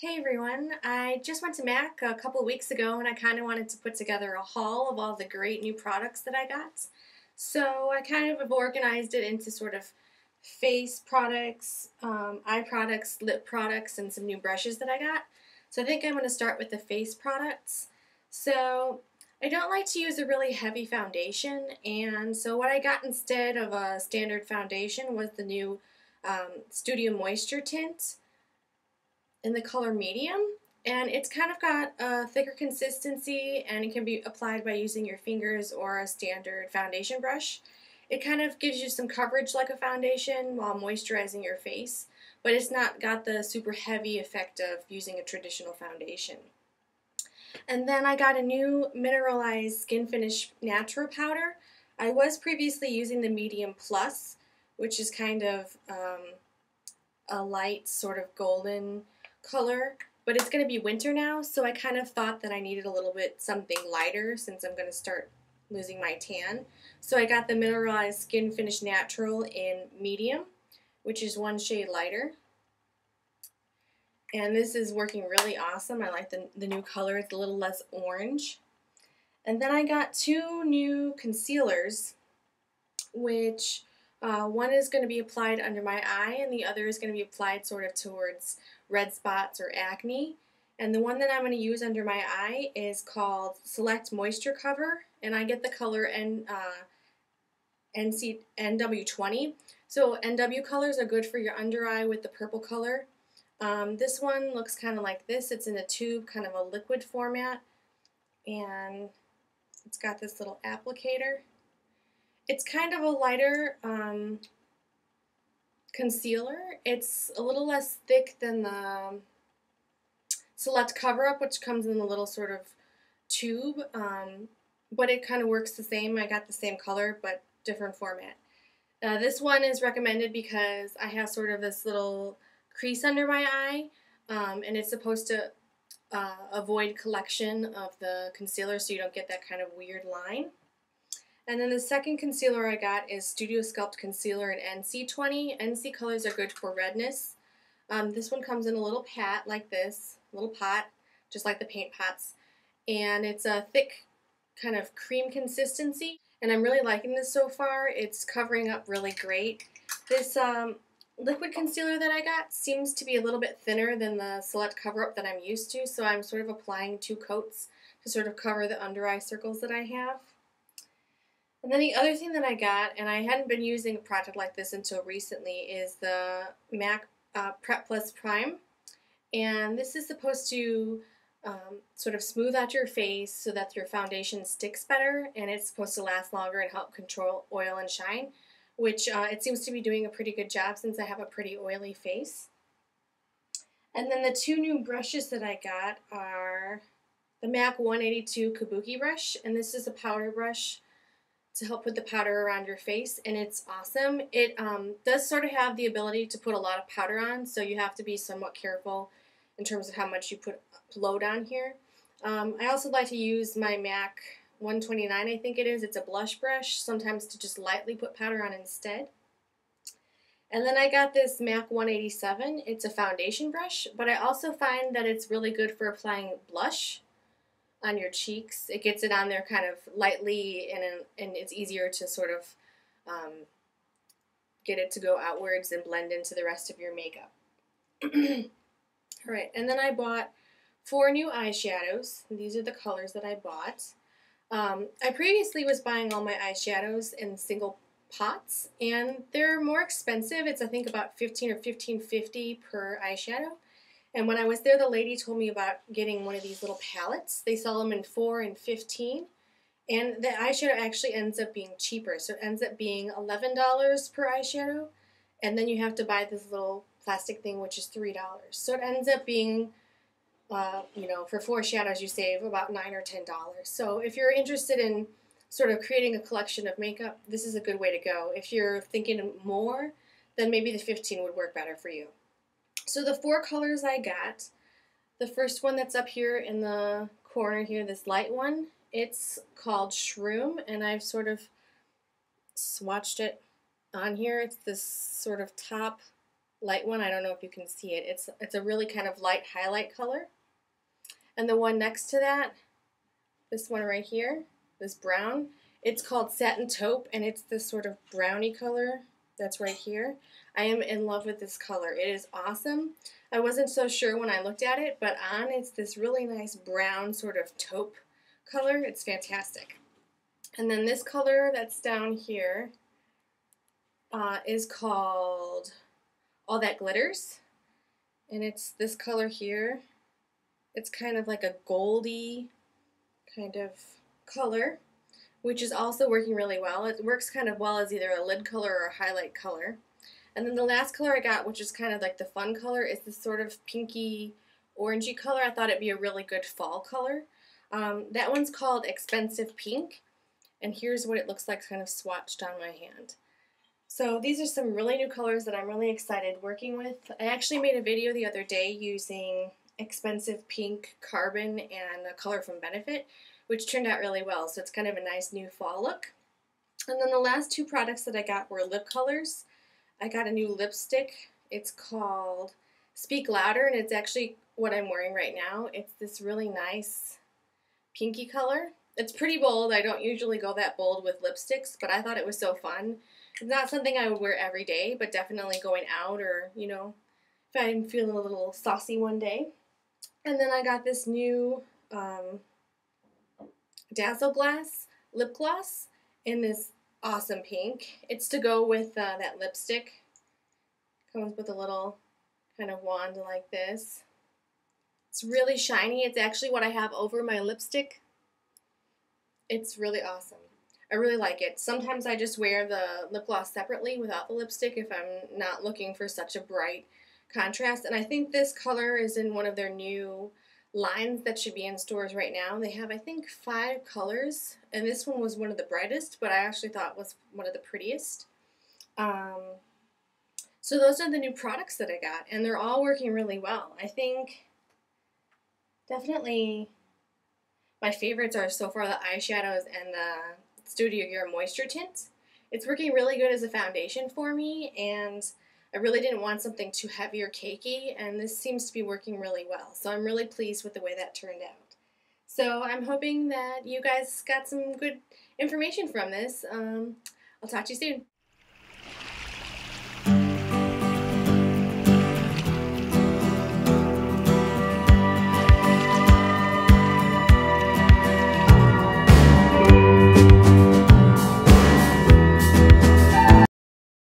Hey everyone, I just went to MAC a couple weeks ago and I kind of wanted to put together a haul of all the great new products that I got. So I kind of have organized it into sort of face products, eye products, lip products, and some new brushes that I got. So I think I'm going to start with the face products. So I don't like to use a really heavy foundation, and so what I got instead of a standard foundation was the new Studio Moisture Tint in the color medium, and it's kind of got a thicker consistency and it can be applied by using your fingers or a standard foundation brush. It kind of gives you some coverage like a foundation while moisturizing your face, but it's not got the super heavy effect of using a traditional foundation. And then I got a new Mineralize Skinfinish Natural Powder. I was previously using the Medium Plus, which is kind of a light sort of golden color, but it's going to be winter now, so I kind of thought that I needed a little bit something lighter since I'm going to start losing my tan. So I got the Mineralized Skin Finish Natural in medium, which is one shade lighter. And this is working really awesome. I like the new color. It's a little less orange. And then I got two new concealers, which one is going to be applied under my eye and the other is going to be applied sort of towards red spots or acne. And the one that I'm going to use under my eye is called Select Moisture Cover, and I get the color NW20. So NW colors are good for your under eye with the purple color. This one looks kind of like this. It's in a tube, kind of a liquid format, and it's got this little applicator. It's kind of a lighter concealer. It's a little less thick than the Select Cover Up, which comes in a little sort of tube, but it kind of works the same. I got the same color, but different format. This one is recommended because I have sort of this little crease under my eye, and it's supposed to avoid collection of the concealer so you don't get that kind of weird line. And then the second concealer I got is Studio Sculpt Concealer in NC20. NC colors are good for redness. This one comes in a little pat like this, a little pot, just like the paint pots. And it's a thick kind of cream consistency. And I'm really liking this so far. It's covering up really great. This liquid concealer that I got seems to be a little bit thinner than the Select Cover Up that I'm used to. So I'm sort of applying 2 coats to sort of cover the under eye circles that I have. And then the other thing that I got, and I hadn't been using a product like this until recently, is the MAC Prep Plus Prime. And this is supposed to sort of smooth out your face so that your foundation sticks better, and it's supposed to last longer and help control oil and shine, which it seems to be doing a pretty good job since I have a pretty oily face. And then the 2 new brushes that I got are the MAC 182 Kabuki brush, and this is a powder brush to help put the powder around your face, and it's awesome. It does sort of have the ability to put a lot of powder on, so you have to be somewhat careful in terms of how much you load on here. I also like to use my MAC 129, I think it is. It's a blush brush, sometimes to just lightly put powder on instead. And then I got this MAC 187. It's a foundation brush, but I also find that it's really good for applying blush on your cheeks. It gets it on there kind of lightly, and it's easier to sort of get it to go outwards and blend into the rest of your makeup. Alright, and then I bought 4 new eyeshadows. These are the colors that I bought. I previously was buying all my eyeshadows in single pots, and they're more expensive. It's I think about $15 or $15.50 per eyeshadow. And when I was there, the lady told me about getting one of these little palettes. They sell them in 4 and 15. And the eyeshadow actually ends up being cheaper. So it ends up being $11 per eyeshadow. And then you have to buy this little plastic thing, which is $3. So it ends up being, you know, for 4 shadows you save about $9 or $10. So if you're interested in sort of creating a collection of makeup, this is a good way to go. If you're thinking more, then maybe the 15 would work better for you. So the 4 colors I got, the first one that's up here in the corner here, this light one, it's called Shroom, and I've sort of swatched it on here. It's this sort of top light one. I don't know if you can see it. It's a really kind of light highlight color. And the one next to that, this one right here, this brown, it's called Satin Taupe, and it's this sort of brownie color that's right here. I am in love with this color. It is awesome. I wasn't so sure when I looked at it, but on it's this really nice brown sort of taupe color. It's fantastic. And then this color that's down here is called All That Glitters, and it's this color here. It's kind of like a goldy kind of color, which is also working really well. It works kind of well as either a lid color or a highlight color. And then the last color I got, which is kind of like the fun color, is this sort of pinky orangey color. I thought it'd be a really good fall color. That one's called Expensive Pink, and here's what it looks like kind of swatched on my hand. So these are some really new colors that I'm really excited working with. I actually made a video the other day using Expensive Pink Carbon and a color from Benefit, which turned out really well. So it's kind of a nice new fall look. And then the last two products that I got were lip colors. I got a new lipstick. It's called Speak Louder, and it's actually what I'm wearing right now. It's this really nice pinky color. It's pretty bold. I don't usually go that bold with lipsticks, but I thought it was so fun. It's not something I would wear every day, but definitely going out or, you know, if I'm feeling a little saucy one day. And then I got this new Dazzle Glass lip gloss in this awesome pink. It's to go with that lipstick. Comes with a little kind of wand like this. It's really shiny. It's actually what I have over my lipstick. It's really awesome. I really like it. Sometimes I just wear the lip gloss separately without the lipstick if I'm not looking for such a bright contrast. And I think this color is in one of their new lines that should be in stores right now. They have, I think, 5 colors, and this one was one of the brightest, but I actually thought was one of the prettiest. So those are the new products that I got, and they're all working really well. I think definitely my favorites are so far the eyeshadows and the Studio Gear Moisture Tint. It's working really good as a foundation for me, and I really didn't want something too heavy or cakey, and this seems to be working really well. So I'm really pleased with the way that turned out. So I'm hoping that you guys got some good information from this. I'll talk to you soon.